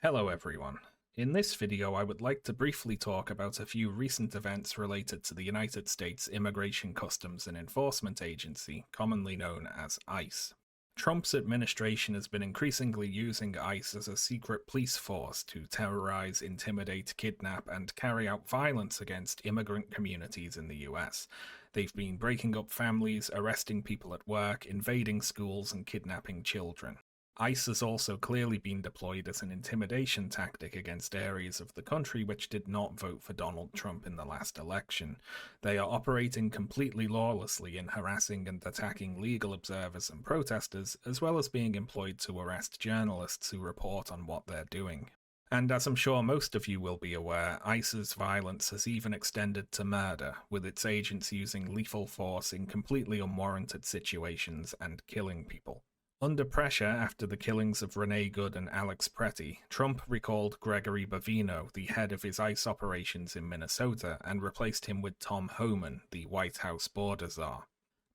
Hello everyone. In this video I would like to briefly talk about a few recent events related to the United States Immigration Customs and Enforcement Agency, commonly known as ICE. Trump's administration has been increasingly using ICE as a secret police force to terrorize, intimidate, kidnap, and carry out violence against immigrant communities in the US. They've been breaking up families, arresting people at work, invading schools, and kidnapping children. ICE has also clearly been deployed as an intimidation tactic against areas of the country which did not vote for Donald Trump in the last election. They are operating completely lawlessly in harassing and attacking legal observers and protesters, as well as being employed to arrest journalists who report on what they're doing. And as I'm sure most of you will be aware, ICE's violence has even extended to murder, with its agents using lethal force in completely unwarranted situations and killing people. Under pressure after the killings of Renee Good and Alex Pretty, Trump recalled Gregory Bavino, the head of his ICE operations in Minnesota, and replaced him with Tom Homan, the White House border czar.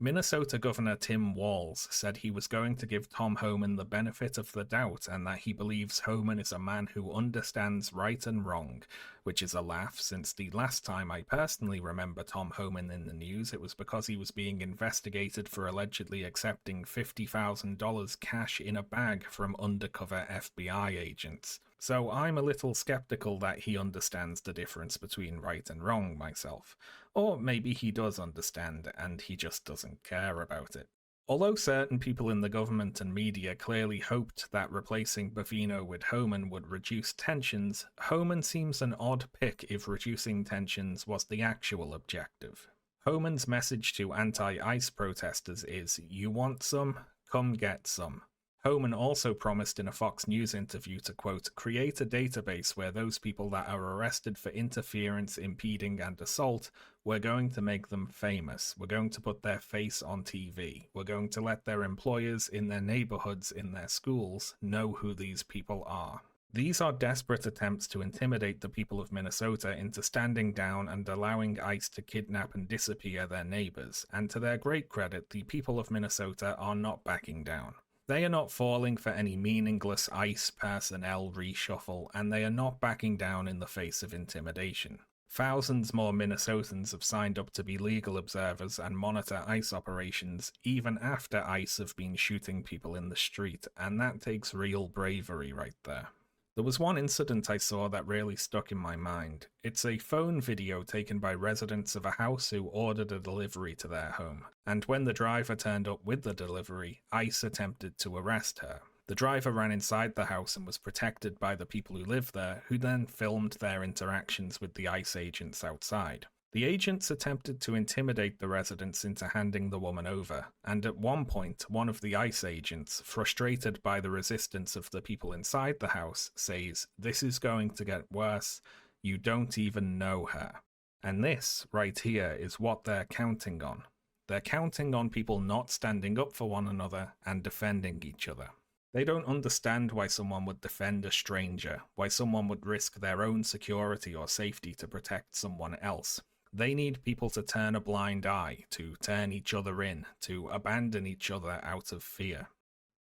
Minnesota Governor Tim Walz said he was going to give Tom Homan the benefit of the doubt and that he believes Homan is a man who understands right and wrong, which is a laugh since the last time I personally remember Tom Homan in the news, it was because he was being investigated for allegedly accepting $50,000 cash in a bag from undercover FBI agents. So I'm a little skeptical that he understands the difference between right and wrong myself. Or maybe he does understand and he just doesn't care about it. Although certain people in the government and media clearly hoped that replacing Bavino with Homan would reduce tensions, Homan seems an odd pick if reducing tensions was the actual objective. Homan's message to anti-ICE protesters is, "You want some? Come get some." Homan also promised in a Fox News interview to, quote, "create a database where those people that are arrested for interference, impeding, and assault, we're going to make them famous. We're going to put their face on TV. We're going to let their employers in their neighborhoods, in their schools, know who these people are." These are desperate attempts to intimidate the people of Minnesota into standing down and allowing ICE to kidnap and disappear their neighbors, and to their great credit, the people of Minnesota are not backing down. They are not falling for any meaningless ICE personnel reshuffle, and they are not backing down in the face of intimidation. Thousands more Minnesotans have signed up to be legal observers and monitor ICE operations, even after ICE have been shooting people in the street, and that takes real bravery right there. There was one incident I saw that really stuck in my mind. It's a phone video taken by residents of a house who ordered a delivery to their home, and when the driver turned up with the delivery, ICE attempted to arrest her. The driver ran inside the house and was protected by the people who live there, who then filmed their interactions with the ICE agents outside. The agents attempted to intimidate the residents into handing the woman over, and at one point, one of the ICE agents, frustrated by the resistance of the people inside the house, says, "This is going to get worse. You don't even know her." And this, right here, is what they're counting on. They're counting on people not standing up for one another and defending each other. They don't understand why someone would defend a stranger, why someone would risk their own security or safety to protect someone else. They need people to turn a blind eye, to turn each other in, to abandon each other out of fear.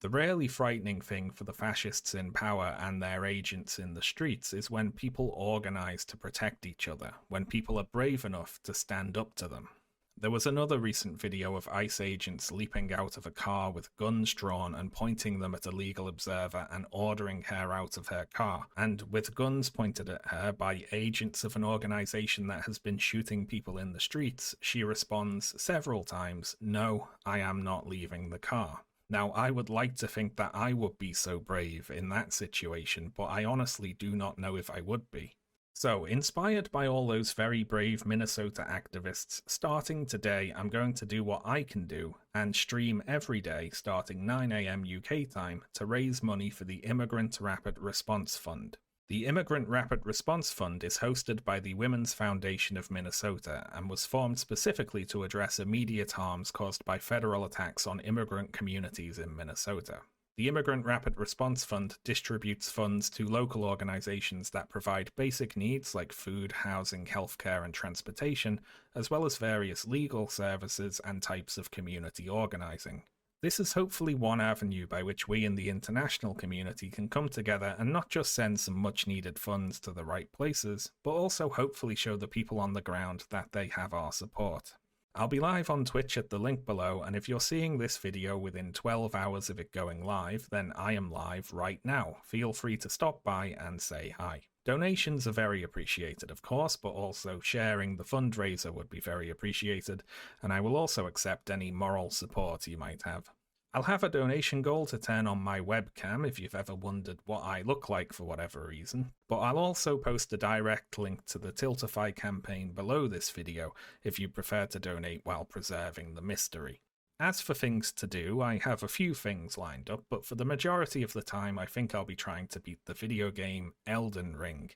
The really frightening thing for the fascists in power and their agents in the streets is when people organize to protect each other, when people are brave enough to stand up to them. There was another recent video of ICE agents leaping out of a car with guns drawn and pointing them at a legal observer and ordering her out of her car. And with guns pointed at her by agents of an organization that has been shooting people in the streets, she responds several times, "No, I am not leaving the car." Now, I would like to think that I would be so brave in that situation, but I honestly do not know if I would be. So, inspired by all those very brave Minnesota activists, starting today I'm going to do what I can do and stream every day starting 9 AM UK time to raise money for the Immigrant Rapid Response Fund. The Immigrant Rapid Response Fund is hosted by the Women's Foundation of Minnesota and was formed specifically to address immediate harms caused by federal attacks on immigrant communities in Minnesota. The Immigrant Rapid Response Fund distributes funds to local organizations that provide basic needs like food, housing, healthcare, and transportation, as well as various legal services and types of community organizing. This is hopefully one avenue by which we in the international community can come together and not just send some much needed funds to the right places, but also hopefully show the people on the ground that they have our support. I'll be live on Twitch at the link below, and if you're seeing this video within 12 hours of it going live, then I am live right now. Feel free to stop by and say hi. Donations are very appreciated, of course, but also sharing the fundraiser would be very appreciated, and I will also accept any moral support you might have. I'll have a donation goal to turn on my webcam if you've ever wondered what I look like for whatever reason, but I'll also post a direct link to the Tiltify campaign below this video if you prefer to donate while preserving the mystery. As for things to do, I have a few things lined up, but for the majority of the time I think I'll be trying to beat the video game Elden Ring.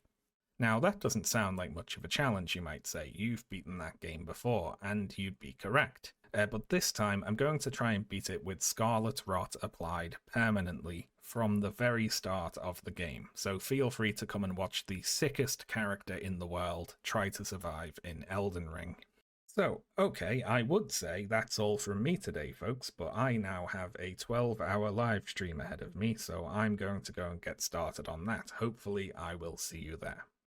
Now that doesn't sound like much of a challenge, you might say. You've beaten that game before, and you'd be correct. But this time I'm going to try and beat it with Scarlet Rot applied permanently from the very start of the game, so feel free to come and watch the sickest character in the world try to survive in Elden Ring. So, okay, I would say that's all from me today, folks, but I now have a 12-hour live stream ahead of me, so I'm going to go and get started on that. Hopefully I will see you there.